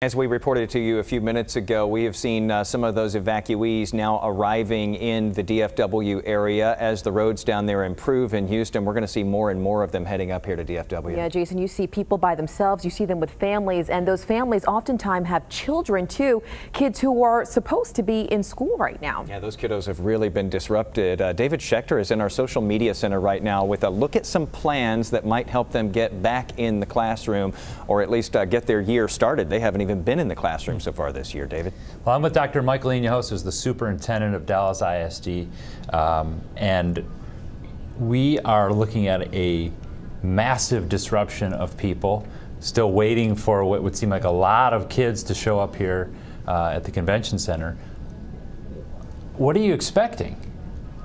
As we reported to you a few minutes ago, we have seen some of those evacuees now arriving in the DFW area as the roads down there improve in Houston. We're going to see more and more of them heading up here to DFW. Yeah, Jason, you see people by themselves, you see them with families, and those families oftentimes have children too, kids who are supposed to be in school right now. Yeah, those kiddos have really been disrupted. David Schechter is in our social media center right now with a look at some plans that might help them get back in the classroom, or at least get their year started. They haven't even been in the classroom so far this year. David? Well, I'm with Dr. Michael Inyahos, who's the superintendent of Dallas ISD, and we are looking at a massive disruption of people, still waiting for what would seem like a lot of kids to show up here at the convention center. What are you expecting?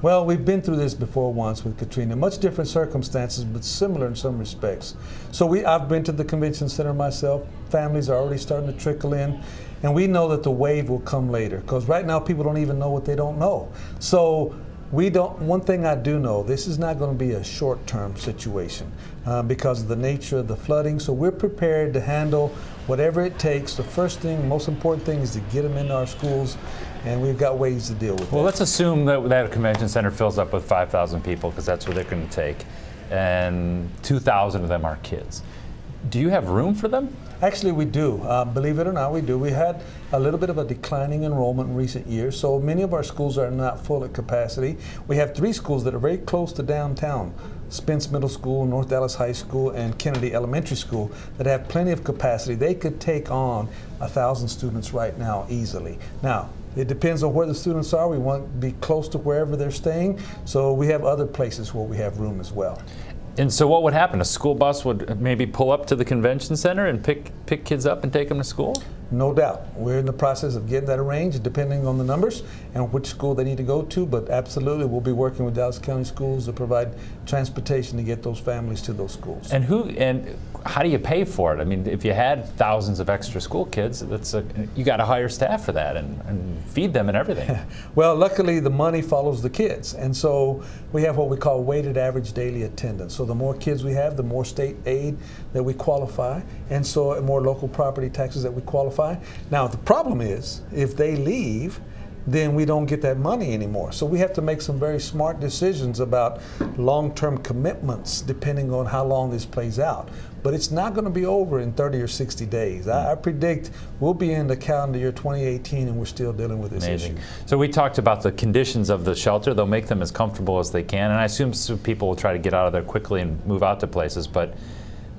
Well, we've been through this before once with Katrina. Much different circumstances, but similar in some respects. So I've been to the convention center myself. Families are already starting to trickle in, and we know that the wave will come later, because right now people don't even know what they don't know. So one thing I do know, this is not going to be a short-term situation because of the nature of the flooding. So we're prepared to handle whatever it takes. The first thing, most important thing, is to get them into our schools, and we've got ways to deal with it. Well, let's assume that that convention center fills up with 5,000 people, because that's what they're going to take, and 2,000 of them are kids. Do you have room for them? Actually, we do. Believe it or not, we do. We had a little bit of a declining enrollment in recent years, so many of our schools are not full at capacity. We have 3 schools that are very close to downtown: Spence Middle School, North Dallas High School, and Kennedy Elementary School, that have plenty of capacity. They could take on 1,000 students right now easily. Now, it depends on where the students are. We want to be close to wherever they're staying, so we have other places where we have room as well. And so what would happen? A school bus would maybe pull up to the convention center and pick kids up and take them to school? No doubt. We're in the process of getting that arranged, depending on the numbers and which school they need to go to, but absolutely we'll be working with Dallas County Schools to provide transportation to get those families to those schools. And how do you pay for it? I mean, if you had thousands of extra school kids, you got to hire staff for that and feed them and everything. Well, luckily the money follows the kids, and so we have what we call weighted average daily attendance. So the more kids we have, the more state aid that we qualify, and so more local property taxes that we qualify. Now, the problem is, if they leave, then we don't get that money anymore. So we have to make some very smart decisions about long-term commitments depending on how long this plays out. But it's not going to be over in 30 or 60 days. I predict we'll be in the calendar year 2018 and we're still dealing with this issue. So we talked about the conditions of the shelter. They'll make them as comfortable as they can, and I assume some people will try to get out of there quickly and move out to places, but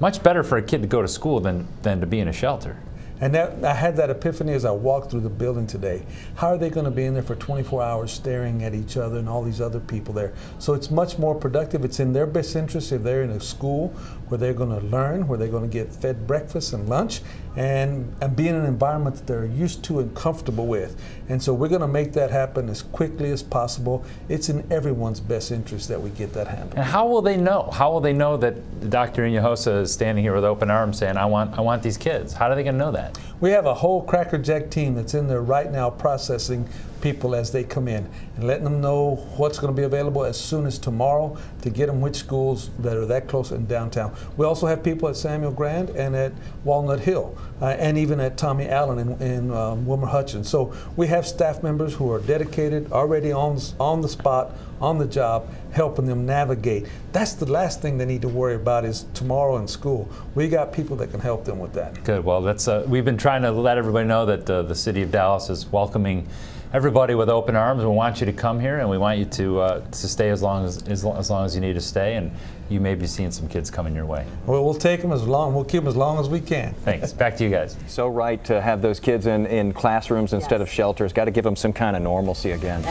much better for a kid to go to school than to be in a shelter. And I had that epiphany as I walked through the building today. How are they going to be in there for 24 hours staring at each other and all these other people there? So it's much more productive. It's in their best interest if they're in a school where they're going to learn, where they're going to get fed breakfast and lunch, and be in an environment that they're used to and comfortable with. And so we're going to make that happen as quickly as possible. It's in everyone's best interest that we get that handled. And how will they know? How will they know that Dr. Inyahos is standing here with open arms saying, I want these kids? How are they going to know that? We have a whole crackerjack team that's in there right now processing people as they come in and letting them know what's going to be available as soon as tomorrow to get them which schools that are that close in downtown. We also have people at Samuel Grand and at Walnut Hill and even at Tommy Allen in Wilmer Hutchins. So we have staff members who are dedicated, already on the spot, on the job, helping them navigate. That's the last thing they need to worry about is tomorrow in school. We got people that can help them with that. Good. Well, we've been trying to let everybody know that the city of Dallas is welcoming everybody with open arms. We want you to come here, and we want you to stay as long as you need to stay, and you may be seeing some kids coming your way. Well, we'll take them we'll keep them as long as we can. Thanks. Back to you guys. So right to have those kids in classrooms instead of shelters. Got to give them some kind of normalcy again.